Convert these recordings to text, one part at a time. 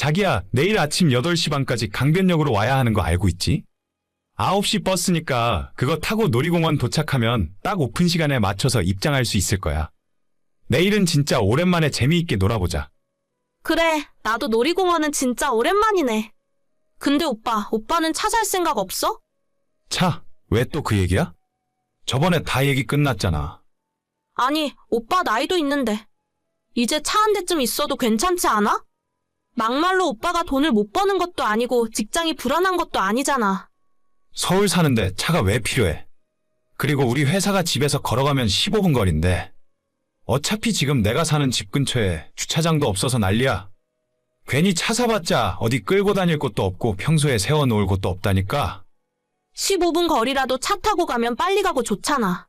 자기야, 내일 아침 8시 반까지 강변역으로 와야 하는 거 알고 있지? 9시 버스니까 그거 타고 놀이공원 도착하면 딱 오픈 시간에 맞춰서 입장할 수 있을 거야. 내일은 진짜 오랜만에 재미있게 놀아보자. 그래, 나도 놀이공원은 진짜 오랜만이네. 근데 오빠는 차 살 생각 없어? 차, 왜 또 그 얘기야? 저번에 다 얘기 끝났잖아. 아니, 오빠 나이도 있는데. 이제 차 한 대쯤 있어도 괜찮지 않아? 막말로 오빠가 돈을 못 버는 것도 아니고 직장이 불안한 것도 아니잖아. 서울 사는데 차가 왜 필요해? 그리고 우리 회사가 집에서 걸어가면 15분 거리인데 어차피 지금 내가 사는 집 근처에 주차장도 없어서 난리야. 괜히 차 사봤자 어디 끌고 다닐 곳도 없고 평소에 세워놓을 곳도 없다니까. 15분 거리라도 차 타고 가면 빨리 가고 좋잖아.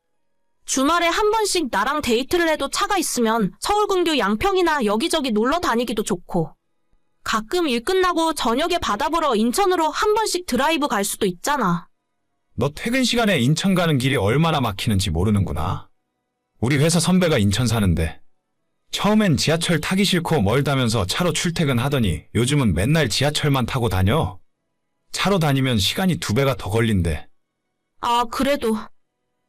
주말에 한 번씩 나랑 데이트를 해도 차가 있으면 서울 근교 양평이나 여기저기 놀러 다니기도 좋고. 가끔 일 끝나고 저녁에 바다 보러 인천으로 한 번씩 드라이브 갈 수도 있잖아. 너 퇴근 시간에 인천 가는 길이 얼마나 막히는지 모르는구나. 우리 회사 선배가 인천 사는데 처음엔 지하철 타기 싫고 멀다면서 차로 출퇴근하더니 요즘은 맨날 지하철만 타고 다녀. 차로 다니면 시간이 2배가 더 걸린대. 아, 그래도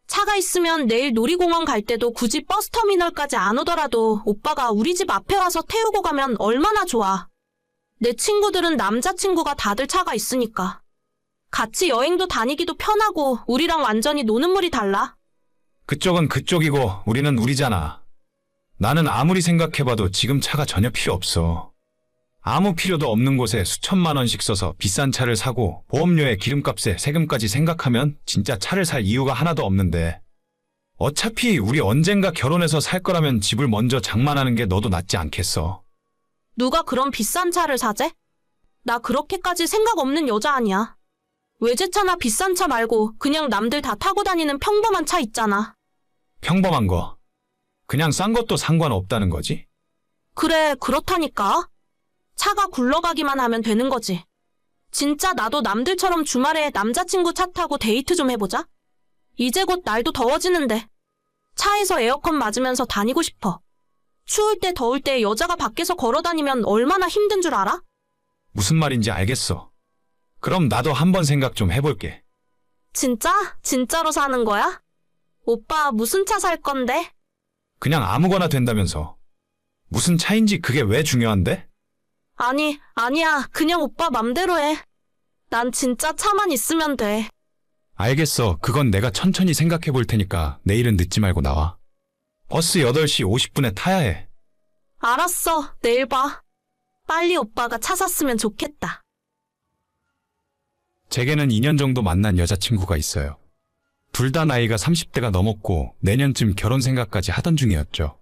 차가 있으면 내일 놀이공원 갈 때도 굳이 버스터미널까지 안 오더라도 오빠가 우리 집 앞에 와서 태우고 가면 얼마나 좋아. 내 친구들은 남자친구가 다들 차가 있으니까. 같이 여행도 다니기도 편하고 우리랑 완전히 노는 물이 달라. 그쪽은 그쪽이고 우리는 우리잖아. 나는 아무리 생각해봐도 지금 차가 전혀 필요 없어. 아무 필요도 없는 곳에 수천만 원씩 써서 비싼 차를 사고 보험료에 기름값에 세금까지 생각하면 진짜 차를 살 이유가 하나도 없는데 어차피 우리 언젠가 결혼해서 살 거라면 집을 먼저 장만하는 게 너도 낫지 않겠어? 누가 그런 비싼 차를 사재? 나 그렇게까지 생각 없는 여자 아니야. 외제차나 비싼 차 말고 그냥 남들 다 타고 다니는 평범한 차 있잖아. 평범한 거. 그냥 싼 것도 상관없다는 거지? 그래, 그렇다니까. 차가 굴러가기만 하면 되는 거지. 진짜 나도 남들처럼 주말에 남자친구 차 타고 데이트 좀 해보자. 이제 곧 날도 더워지는데 차에서 에어컨 맞으면서 다니고 싶어. 추울 때 더울 때 여자가 밖에서 걸어다니면 얼마나 힘든 줄 알아? 무슨 말인지 알겠어. 그럼 나도 한번 생각 좀 해볼게. 진짜? 진짜로 사는 거야? 오빠 무슨 차 살 건데? 그냥 아무거나 된다면서. 무슨 차인지 그게 왜 중요한데? 아니야. 그냥 오빠 맘대로 해. 난 진짜 차만 있으면 돼. 알겠어. 그건 내가 천천히 생각해 볼 테니까 내일은 늦지 말고 나와. 버스 8시 50분에 타야 해. 알았어. 내일 봐. 빨리 오빠가 차 샀으면 좋겠다. 제게는 2년 정도 만난 여자친구가 있어요. 둘 다 나이가 30대가 넘었고 내년쯤 결혼 생각까지 하던 중이었죠.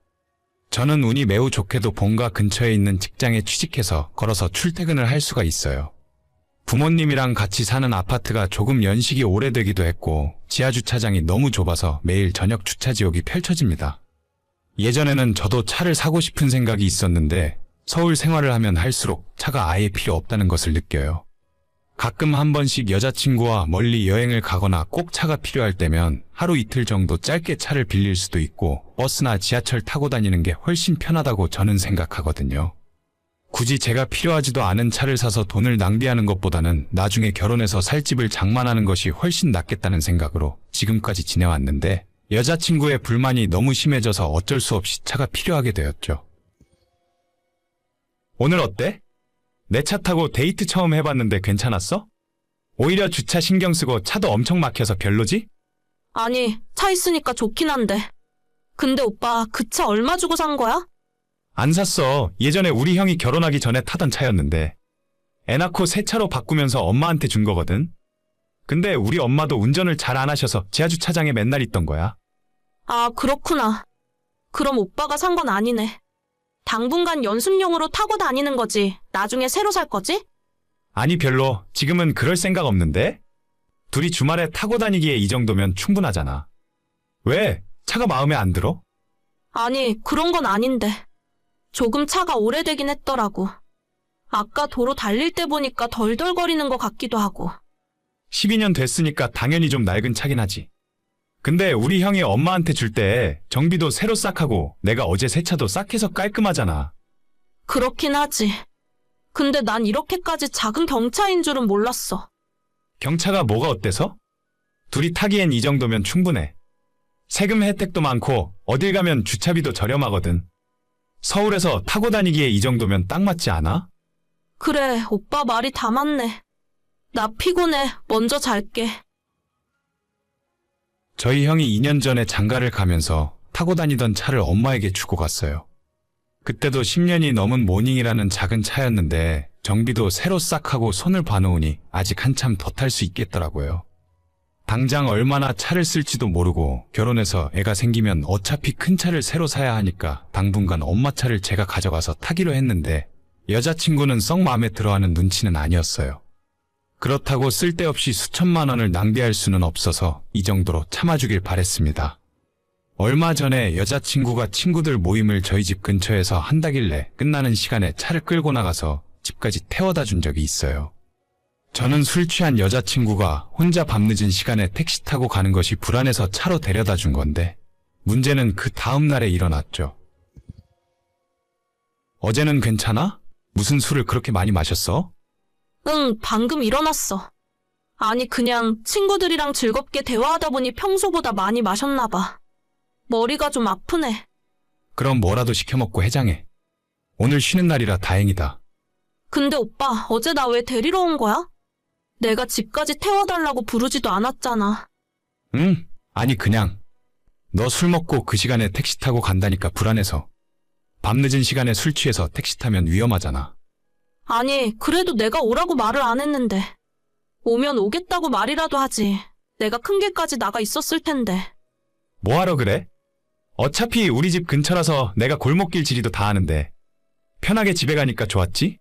저는 운이 매우 좋게도 본가 근처에 있는 직장에 취직해서 걸어서 출퇴근을 할 수가 있어요. 부모님이랑 같이 사는 아파트가 조금 연식이 오래되기도 했고 지하주차장이 너무 좁아서 매일 저녁 주차지옥이 펼쳐집니다. 예전에는 저도 차를 사고 싶은 생각이 있었는데 서울 생활을 하면 할수록 차가 아예 필요 없다는 것을 느껴요. 가끔 한 번씩 여자친구와 멀리 여행을 가거나 꼭 차가 필요할 때면 하루 이틀 정도 짧게 차를 빌릴 수도 있고 버스나 지하철 타고 다니는 게 훨씬 편하다고 저는 생각하거든요. 굳이 제가 필요하지도 않은 차를 사서 돈을 낭비하는 것보다는 나중에 결혼해서 살 집을 장만하는 것이 훨씬 낫겠다는 생각으로 지금까지 지내왔는데 여자친구의 불만이 너무 심해져서 어쩔 수 없이 차가 필요하게 되었죠. 오늘 어때? 내 차 타고 데이트 처음 해봤는데 괜찮았어? 오히려 주차 신경 쓰고 차도 엄청 막혀서 별로지? 아니, 차 있으니까 좋긴 한데. 근데 오빠 그 차 얼마 주고 산 거야? 안 샀어. 예전에 우리 형이 결혼하기 전에 타던 차였는데 애 낳고 새 차로 바꾸면서 엄마한테 준 거거든. 근데 우리 엄마도 운전을 잘 안 하셔서 지하주차장에 맨날 있던 거야. 아, 그렇구나. 그럼 오빠가 산 건 아니네. 당분간 연습용으로 타고 다니는 거지. 나중에 새로 살 거지? 아니 별로. 지금은 그럴 생각 없는데? 둘이 주말에 타고 다니기에 이 정도면 충분하잖아. 왜? 차가 마음에 안 들어? 아니, 그런 건 아닌데. 조금 차가 오래되긴 했더라고. 아까 도로 달릴 때 보니까 덜덜거리는 것 같기도 하고. 12년 됐으니까 당연히 좀 낡은 차긴 하지. 근데 우리 형이 엄마한테 줄 때 정비도 새로 싹 하고 내가 어제 새 차도 싹 해서 깔끔하잖아. 그렇긴 하지. 근데 난 이렇게까지 작은 경차인 줄은 몰랐어. 경차가 뭐가 어때서? 둘이 타기엔 이 정도면 충분해. 세금 혜택도 많고 어딜 가면 주차비도 저렴하거든. 서울에서 타고 다니기에 이 정도면 딱 맞지 않아? 그래, 오빠 말이 다 맞네. 나 피곤해. 먼저 잘게. 저희 형이 2년 전에 장가를 가면서 타고 다니던 차를 엄마에게 주고 갔어요. 그때도 10년이 넘은 모닝이라는 작은 차였는데 정비도 새로 싹 하고 손을 봐놓으니 아직 한참 더 탈 수 있겠더라고요. 당장 얼마나 차를 쓸지도 모르고 결혼해서 애가 생기면 어차피 큰 차를 새로 사야 하니까 당분간 엄마 차를 제가 가져가서 타기로 했는데 여자친구는 썩 마음에 들어하는 눈치는 아니었어요. 그렇다고 쓸데없이 수천만 원을 낭비할 수는 없어서 이 정도로 참아주길 바랬습니다. 얼마 전에 여자친구가 친구들 모임을 저희 집 근처에서 한다길래 끝나는 시간에 차를 끌고 나가서 집까지 태워다 준 적이 있어요. 저는 술 취한 여자친구가 혼자 밤늦은 시간에 택시 타고 가는 것이 불안해서 차로 데려다 준 건데 문제는 그 다음 날에 일어났죠. 어제는 괜찮아? 무슨 술을 그렇게 많이 마셨어? 응, 방금 일어났어. 아니, 그냥 친구들이랑 즐겁게 대화하다 보니 평소보다 많이 마셨나 봐. 머리가 좀 아프네. 그럼 뭐라도 시켜 먹고 해장해. 오늘 쉬는 날이라 다행이다. 근데 오빠, 어제 나 왜 데리러 온 거야? 내가 집까지 태워달라고 부르지도 않았잖아. 응? 아니 그냥 너 술 먹고 그 시간에 택시 타고 간다니까 불안해서. 밤늦은 시간에 술 취해서 택시 타면 위험하잖아. 아니, 그래도 내가 오라고 말을 안 했는데. 오면 오겠다고 말이라도 하지. 내가 큰 길까지 나가 있었을 텐데. 뭐하러 그래? 어차피 우리 집 근처라서 내가 골목길 지리도 다 아는데 편하게 집에 가니까 좋았지?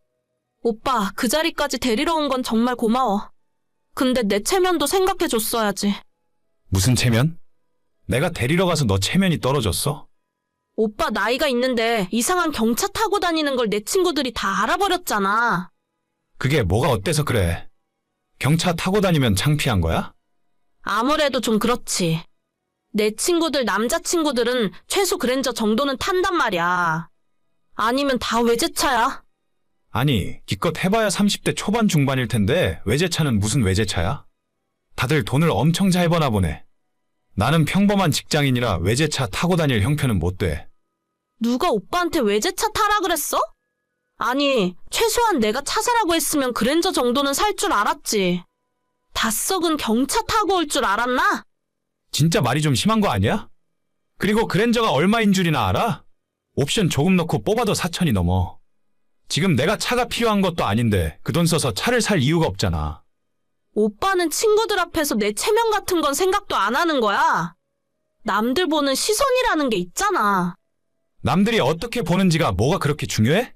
오빠, 그 자리까지 데리러 온 건 정말 고마워. 근데 내 체면도 생각해줬어야지. 무슨 체면? 내가 데리러 가서 너 체면이 떨어졌어? 오빠 나이가 있는데 이상한 경차 타고 다니는 걸 내 친구들이 다 알아버렸잖아. 그게 뭐가 어때서 그래? 경차 타고 다니면 창피한 거야? 아무래도 좀 그렇지. 내 친구들 남자친구들은 최소 그랜저 정도는 탄단 말이야. 아니면 다 외제차야. 아니, 기껏 해봐야 30대 초반 중반일 텐데 외제차는 무슨 외제차야? 다들 돈을 엄청 잘 버나 보네. 나는 평범한 직장인이라 외제차 타고 다닐 형편은 못 돼. 누가 오빠한테 외제차 타라 그랬어? 아니, 최소한 내가 차 사라고 했으면 그랜저 정도는 살 줄 알았지. 다 썩은 경차 타고 올 줄 알았나? 진짜 말이 좀 심한 거 아니야? 그리고 그랜저가 얼마인 줄이나 알아? 옵션 조금 넣고 뽑아도 4천이 넘어. 지금 내가 차가 필요한 것도 아닌데 그 돈 써서 차를 살 이유가 없잖아. 오빠는 친구들 앞에서 내 체면 같은 건 생각도 안 하는 거야. 남들 보는 시선이라는 게 있잖아. 남들이 어떻게 보는지가 뭐가 그렇게 중요해?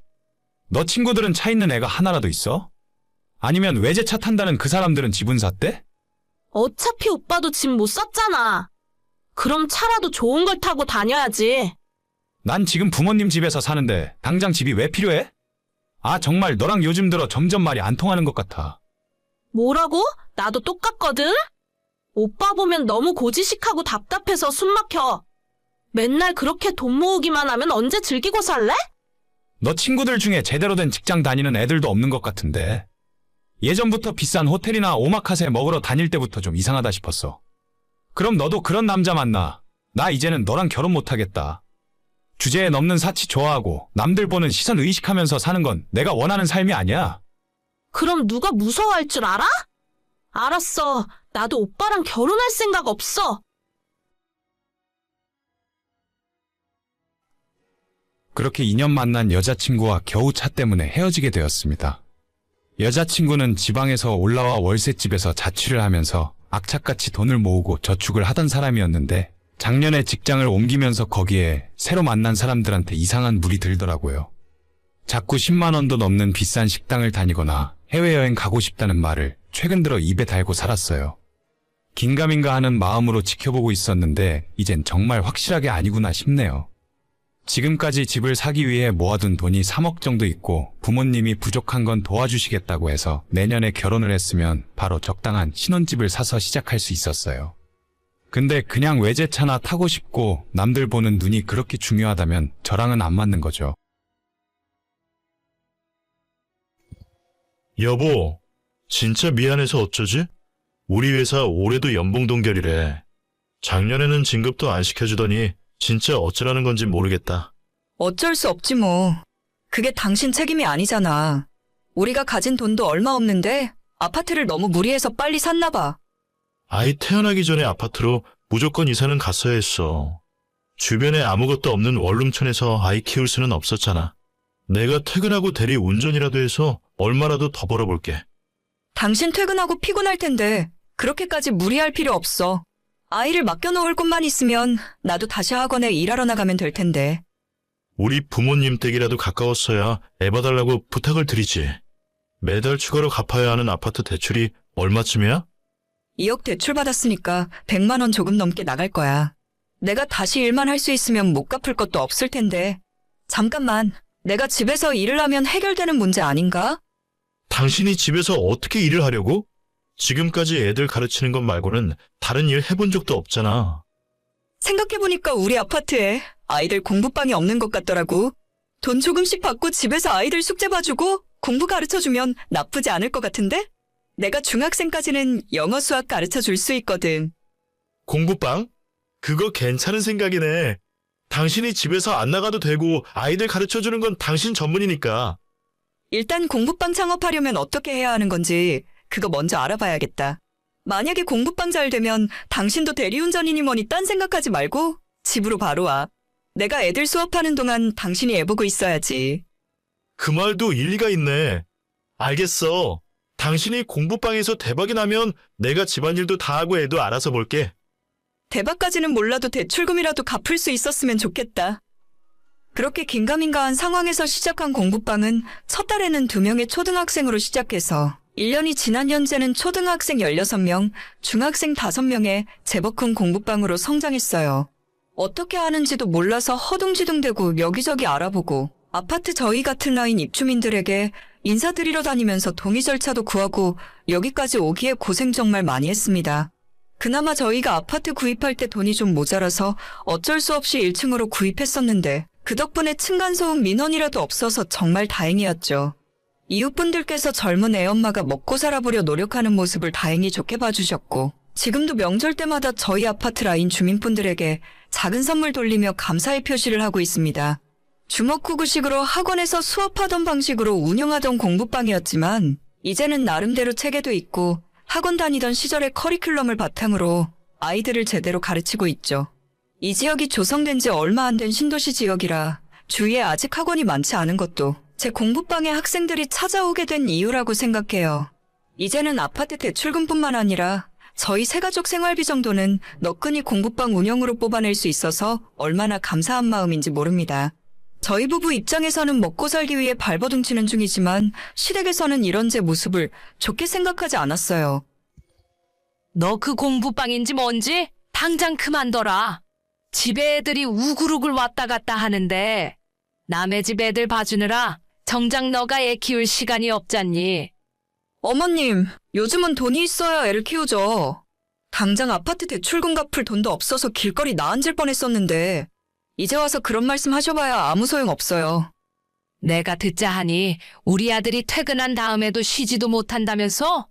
너 친구들은 차 있는 애가 하나라도 있어? 아니면 외제차 탄다는 그 사람들은 집은 샀대? 어차피 오빠도 집 못 샀잖아. 그럼 차라도 좋은 걸 타고 다녀야지. 난 지금 부모님 집에서 사는데 당장 집이 왜 필요해? 아, 정말 너랑 요즘 들어 점점 말이 안 통하는 것 같아. 뭐라고? 나도 똑같거든? 오빠 보면 너무 고지식하고 답답해서 숨 막혀. 맨날 그렇게 돈 모으기만 하면 언제 즐기고 살래? 너 친구들 중에 제대로 된 직장 다니는 애들도 없는 것 같은데. 예전부터 비싼 호텔이나 오마카세 먹으러 다닐 때부터 좀 이상하다 싶었어. 그럼 너도 그런 남자 만나. 나 이제는 너랑 결혼 못하겠다. 주제에 넘는 사치 좋아하고 남들 보는 시선 의식하면서 사는 건 내가 원하는 삶이 아니야. 그럼 누가 무서워할 줄 알아? 알았어. 나도 오빠랑 결혼할 생각 없어. 그렇게 2년 만난 여자친구와 겨우 차 때문에 헤어지게 되었습니다. 여자친구는 지방에서 올라와 월세집에서 자취를 하면서 악착같이 돈을 모으고 저축을 하던 사람이었는데 작년에 직장을 옮기면서 거기에 새로 만난 사람들한테 이상한 물이 들더라고요. 자꾸 10만 원도 넘는 비싼 식당을 다니거나 해외여행 가고 싶다는 말을 최근 들어 입에 달고 살았어요. 긴가민가 하는 마음으로 지켜보고 있었는데 이젠 정말 확실하게 아니구나 싶네요. 지금까지 집을 사기 위해 모아둔 돈이 3억 정도 있고 부모님이 부족한 건 도와주시겠다고 해서 내년에 결혼을 했으면 바로 적당한 신혼집을 사서 시작할 수 있었어요. 근데 그냥 외제차나 타고 싶고 남들 보는 눈이 그렇게 중요하다면 저랑은 안 맞는 거죠. 여보, 진짜 미안해서 어쩌지? 우리 회사 올해도 연봉 동결이래. 작년에는 진급도 안 시켜주더니 진짜 어쩌라는 건지 모르겠다. 어쩔 수 없지 뭐. 그게 당신 책임이 아니잖아. 우리가 가진 돈도 얼마 없는데 아파트를 너무 무리해서 빨리 샀나 봐. 아이 태어나기 전에 아파트로 무조건 이사는 갔어야 했어. 주변에 아무것도 없는 원룸촌에서 아이 키울 수는 없었잖아. 내가 퇴근하고 대리 운전이라도 해서 얼마라도 더 벌어볼게. 당신 퇴근하고 피곤할 텐데 그렇게까지 무리할 필요 없어. 아이를 맡겨놓을 곳만 있으면 나도 다시 학원에 일하러 나가면 될 텐데. 우리 부모님 댁이라도 가까웠어야 애 봐달라고 부탁을 드리지. 매달 추가로 갚아야 하는 아파트 대출이 얼마쯤이야? 2억 대출 받았으니까 100만 원 조금 넘게 나갈 거야. 내가 다시 일만 할 수 있으면 못 갚을 것도 없을 텐데. 잠깐만, 내가 집에서 일을 하면 해결되는 문제 아닌가? 당신이 집에서 어떻게 일을 하려고? 지금까지 애들 가르치는 것 말고는 다른 일 해본 적도 없잖아. 생각해보니까 우리 아파트에 아이들 공부방이 없는 것 같더라고. 돈 조금씩 받고 집에서 아이들 숙제 봐주고 공부 가르쳐주면 나쁘지 않을 것 같은데? 내가 중학생까지는 영어 수학 가르쳐줄 수 있거든. 공부방? 그거 괜찮은 생각이네. 당신이 집에서 안 나가도 되고 아이들 가르쳐주는 건 당신 전문이니까. 일단 공부방 창업하려면 어떻게 해야 하는 건지 그거 먼저 알아봐야겠다. 만약에 공부방 잘 되면 당신도 대리운전이니 뭐니 딴 생각하지 말고 집으로 바로 와. 내가 애들 수업하는 동안 당신이 애 보고 있어야지. 그 말도 일리가 있네. 알겠어. 당신이 공부방에서 대박이 나면 내가 집안일도 다 하고 애도 알아서 볼게. 대박까지는 몰라도 대출금이라도 갚을 수 있었으면 좋겠다. 그렇게 긴가민가한 상황에서 시작한 공부방은 첫 달에는 2명의 초등학생으로 시작해서 1년이 지난 현재는 초등학생 16명, 중학생 5명의 제법 큰 공부방으로 성장했어요. 어떻게 하는지도 몰라서 허둥지둥대고 여기저기 알아보고 아파트 저희 같은 라인 입주민들에게 인사드리러 다니면서 동의 절차도 구하고 여기까지 오기에 고생 정말 많이 했습니다. 그나마 저희가 아파트 구입할 때 돈이 좀 모자라서 어쩔 수 없이 1층으로 구입했었는데 그 덕분에 층간소음 민원이라도 없어서 정말 다행이었죠. 이웃분들께서 젊은 애엄마가 먹고 살아보려 노력하는 모습을 다행히 좋게 봐주셨고 지금도 명절 때마다 저희 아파트 라인 주민분들에게 작은 선물 돌리며 감사의 표시를 하고 있습니다. 주먹구구식으로 학원에서 수업하던 방식으로 운영하던 공부방이었지만 이제는 나름대로 체계도 있고 학원 다니던 시절의 커리큘럼을 바탕으로 아이들을 제대로 가르치고 있죠. 이 지역이 조성된 지 얼마 안 된 신도시 지역이라 주위에 아직 학원이 많지 않은 것도 제 공부방에 학생들이 찾아오게 된 이유라고 생각해요. 이제는 아파트 대출금뿐만 아니라 저희 새가족 생활비 정도는 너끈히 공부방 운영으로 뽑아낼 수 있어서 얼마나 감사한 마음인지 모릅니다. 저희 부부 입장에서는 먹고 살기 위해 발버둥 치는 중이지만 시댁에서는 이런 제 모습을 좋게 생각하지 않았어요. 너 그 공부방인지 뭔지 당장 그만둬라. 집에 애들이 우글우글 왔다 갔다 하는데 남의 집 애들 봐주느라 정작 너가 애 키울 시간이 없잖니. 어머님, 요즘은 돈이 있어야 애를 키우죠. 당장 아파트 대출금 갚을 돈도 없어서 길거리 나앉을 뻔했었는데 이제 와서 그런 말씀 하셔봐야 아무 소용 없어요. 내가 듣자 하니 우리 아들이 퇴근한 다음에도 쉬지도 못한다면서?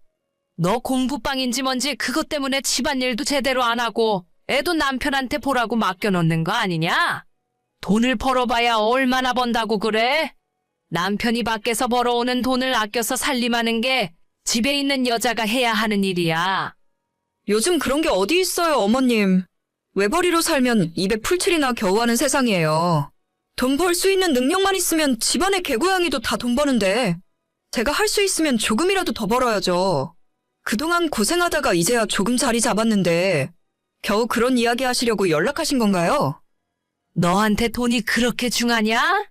너 공부방인지 뭔지 그것 때문에 집안일도 제대로 안 하고 애도 남편한테 보라고 맡겨놓는 거 아니냐? 돈을 벌어봐야 얼마나 번다고 그래? 남편이 밖에서 벌어오는 돈을 아껴서 살림하는 게 집에 있는 여자가 해야 하는 일이야. 요즘 그런 게 어디 있어요, 어머님. 외벌이로 살면 입에 풀칠이나 겨우 하는 세상이에요. 돈 벌 수 있는 능력만 있으면 집안의 개고양이도 다 돈 버는데 제가 할 수 있으면 조금이라도 더 벌어야죠. 그동안 고생하다가 이제야 조금 자리 잡았는데 겨우 그런 이야기 하시려고 연락하신 건가요? 너한테 돈이 그렇게 중하냐?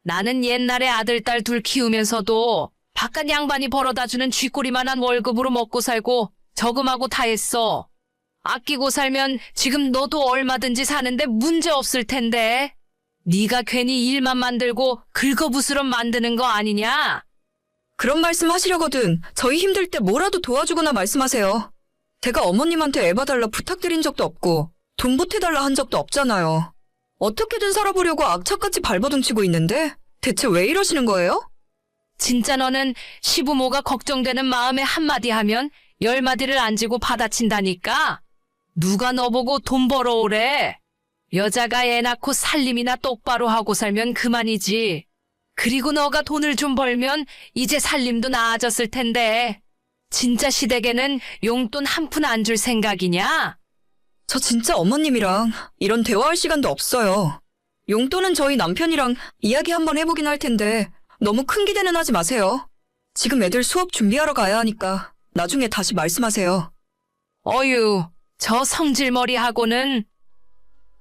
나는 옛날에 아들, 딸 둘 키우면서도 바깥 양반이 벌어다주는 쥐꼬리만한 월급으로 먹고 살고 저금하고 다 했어. 아끼고 살면 지금 너도 얼마든지 사는데 문제 없을 텐데. 네가 괜히 일만 만들고 긁어부스럼 만드는 거 아니냐? 그런 말씀 하시려거든 저희 힘들 때 뭐라도 도와주거나 말씀하세요. 제가 어머님한테 애 봐달라 부탁드린 적도 없고 돈 보태달라 한 적도 없잖아요. 어떻게든 살아보려고 악착같이 발버둥 치고 있는데 대체 왜 이러시는 거예요? 진짜 너는 시부모가 걱정되는 마음에 한마디 하면 10마디를 안 지고 받아친다니까? 누가 너보고 돈 벌어오래? 여자가 애 낳고 살림이나 똑바로 하고 살면 그만이지. 그리고 너가 돈을 좀 벌면 이제 살림도 나아졌을 텐데. 진짜 시댁에는 용돈 한 푼 안 줄 생각이냐? 저 진짜 어머님이랑 이런 대화할 시간도 없어요. 용돈은 저희 남편이랑 이야기 한번 해보긴 할 텐데 너무 큰 기대는 하지 마세요. 지금 애들 수업 준비하러 가야 하니까 나중에 다시 말씀하세요. 어휴, 저 성질머리하고는.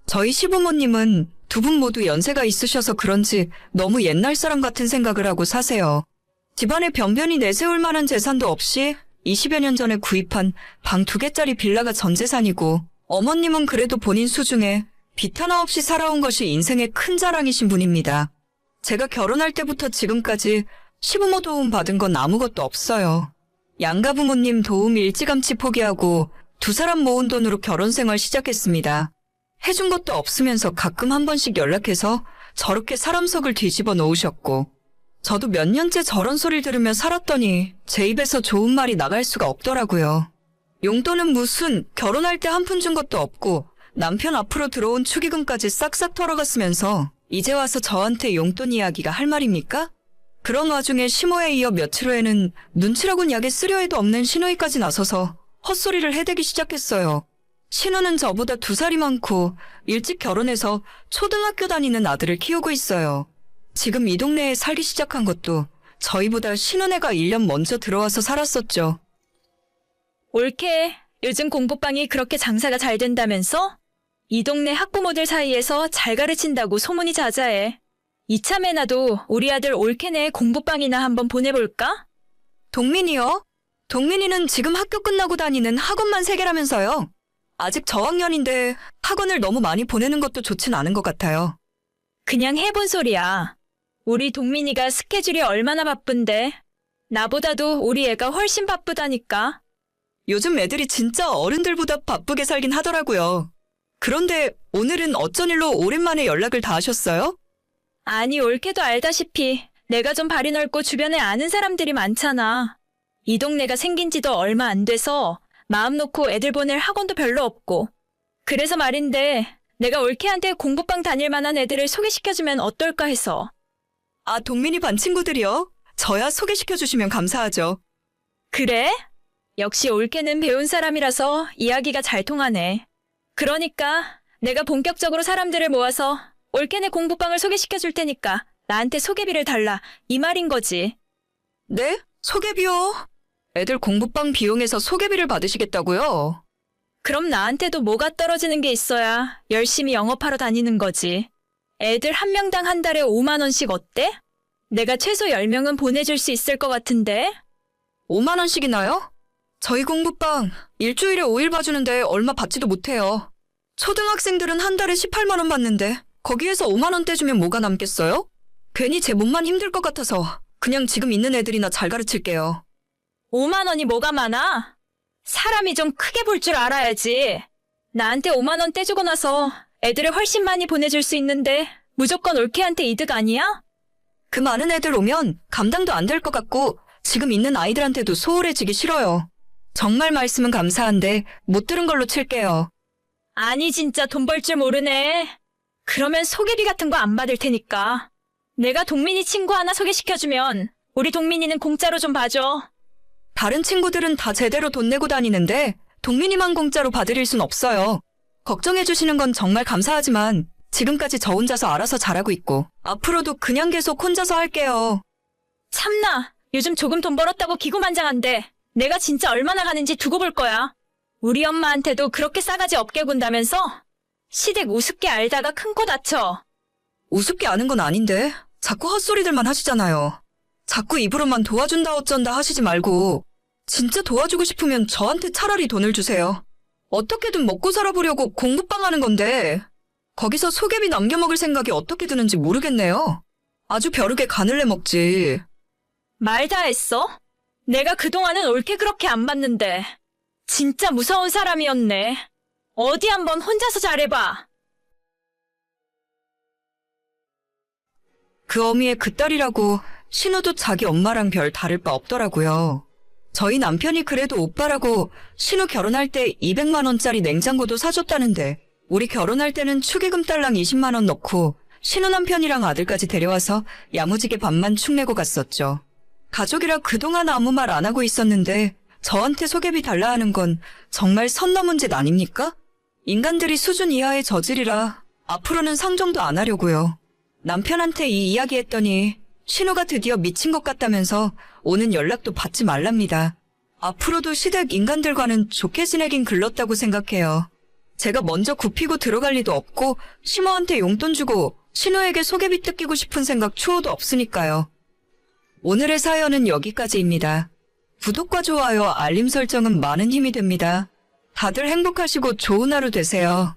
저희 시부모님은 두 분 모두 연세가 있으셔서 그런지 너무 옛날 사람 같은 생각을 하고 사세요. 집안에 변변히 내세울 만한 재산도 없이 20여 년 전에 구입한 방 2개짜리 빌라가 전 재산이고, 어머님은 그래도 본인 수중에 빚 하나 없이 살아온 것이 인생의 큰 자랑이신 분입니다. 제가 결혼할 때부터 지금까지 시부모 도움 받은 건 아무것도 없어요. 양가 부모님 도움 일찌감치 포기하고 두 사람 모은 돈으로 결혼 생활 시작했습니다. 해준 것도 없으면서 가끔 한 번씩 연락해서 저렇게 사람 속을 뒤집어 놓으셨고, 저도 몇 년째 저런 소리를 들으며 살았더니 제 입에서 좋은 말이 나갈 수가 없더라고요. 용돈은 무슨 결혼할 때 한 푼 준 것도 없고 남편 앞으로 들어온 축의금까지 싹싹 털어갔으면서 이제 와서 저한테 용돈 이야기가 할 말입니까? 그런 와중에 심호에 이어 며칠 후에는 눈치라곤 약에 쓰려 해도 없는 신우이까지 나서서 헛소리를 해대기 시작했어요. 신우는 저보다 2살이 많고 일찍 결혼해서 초등학교 다니는 아들을 키우고 있어요. 지금 이 동네에 살기 시작한 것도 저희보다 신혼애가 1년 먼저 들어와서 살았었죠. 올케, 요즘 공부방이 그렇게 장사가 잘 된다면서? 이 동네 학부모들 사이에서 잘 가르친다고 소문이 자자해. 이참에 나도 우리 아들 올케네 공부방이나 한번 보내볼까? 동민이요? 동민이는 지금 학교 끝나고 다니는 학원만 3개라면서요. 아직 저학년인데 학원을 너무 많이 보내는 것도 좋진 않은 것 같아요. 그냥 해본 소리야. 우리 동민이가 스케줄이 얼마나 바쁜데. 나보다도 우리 애가 훨씬 바쁘다니까. 요즘 애들이 진짜 어른들보다 바쁘게 살긴 하더라고요. 그런데 오늘은 어쩐 일로 오랜만에 연락을 다 하셨어요? 아니, 올케도 알다시피 내가 좀 발이 넓고 주변에 아는 사람들이 많잖아. 이 동네가 생긴 지도 얼마 안 돼서 마음 놓고 애들 보낼 학원도 별로 없고. 그래서 말인데 내가 올케한테 공부방 다닐 만한 애들을 소개시켜주면 어떨까 해서. 아, 동민이 반 친구들이요? 저야 소개시켜주시면 감사하죠. 그래? 역시 올케는 배운 사람이라서 이야기가 잘 통하네. 그러니까 내가 본격적으로 사람들을 모아서 올케네 공부방을 소개시켜줄 테니까 나한테 소개비를 달라, 이 말인 거지. 네? 소개비요? 애들 공부방 비용에서 소개비를 받으시겠다고요? 그럼 나한테도 뭐가 떨어지는 게 있어야 열심히 영업하러 다니는 거지. 애들 한 명당 한 달에 5만 원씩 어때? 내가 최소 10명은 보내줄 수 있을 것 같은데? 5만 원씩이나요? 저희 공부방 일주일에 5일 봐주는데 얼마 받지도 못해요. 초등학생들은 한 달에 18만 원 받는데 거기에서 5만 원 떼주면 뭐가 남겠어요? 괜히 제 몸만 힘들 것 같아서 그냥 지금 있는 애들이나 잘 가르칠게요. 5만 원이 뭐가 많아? 사람이 좀 크게 볼 줄 알아야지. 나한테 5만 원 떼주고 나서 애들을 훨씬 많이 보내줄 수 있는데 무조건 올케한테 이득 아니야? 그 많은 애들 오면 감당도 안 될 것 같고 지금 있는 아이들한테도 소홀해지기 싫어요. 정말 말씀은 감사한데 못 들은 걸로 칠게요. 아니, 진짜 돈 벌 줄 모르네. 그러면 소개비 같은 거 안 받을 테니까. 내가 동민이 친구 하나 소개시켜주면 우리 동민이는 공짜로 좀 봐줘. 다른 친구들은 다 제대로 돈 내고 다니는데 동민이만 공짜로 봐드릴 순 없어요. 걱정해주시는 건 정말 감사하지만 지금까지 저 혼자서 알아서 잘하고 있고 앞으로도 그냥 계속 혼자서 할게요. 참나, 요즘 조금 돈 벌었다고 기고만장한데 내가 진짜 얼마나 가는지 두고 볼 거야. 우리 엄마한테도 그렇게 싸가지 없게 군다면서? 시댁 우습게 알다가 큰 코 다쳐. 우습게 아는 건 아닌데 자꾸 헛소리들만 하시잖아요. 자꾸 입으로만 도와준다 어쩐다 하시지 말고 진짜 도와주고 싶으면 저한테 차라리 돈을 주세요. 어떻게든 먹고 살아보려고 공부방 하는 건데 거기서 소개비 남겨먹을 생각이 어떻게 드는지 모르겠네요. 아주 벼르게 간을 내먹지. 말 다 했어? 내가 그동안은 옳게 그렇게 안 봤는데 진짜 무서운 사람이었네. 어디 한번 혼자서 잘해봐. 그 어미의 그 딸이라고 신우도 자기 엄마랑 별 다를 바 없더라고요. 저희 남편이 그래도 오빠라고 신우 결혼할 때 200만 원짜리 냉장고도 사줬다는데 우리 결혼할 때는 축의금 딸랑 20만 원 넣고 신우 남편이랑 아들까지 데려와서 야무지게 밥만 축내고 갔었죠. 가족이라 그동안 아무 말 안 하고 있었는데 저한테 소개비 달라 하는 건 정말 선 넘은 짓 아닙니까? 인간들이 수준 이하의 저질이라 앞으로는 상종도 안 하려고요. 남편한테 이 이야기 했더니 신우가 드디어 미친 것 같다면서 오는 연락도 받지 말랍니다. 앞으로도 시댁 인간들과는 좋게 지내긴 글렀다고 생각해요. 제가 먼저 굽히고 들어갈 리도 없고 시모한테 용돈 주고 신우에게 소개비 뜯기고 싶은 생각 추호도 없으니까요. 오늘의 사연은 여기까지입니다. 구독과 좋아요, 알림 설정은 많은 힘이 됩니다. 다들 행복하시고 좋은 하루 되세요.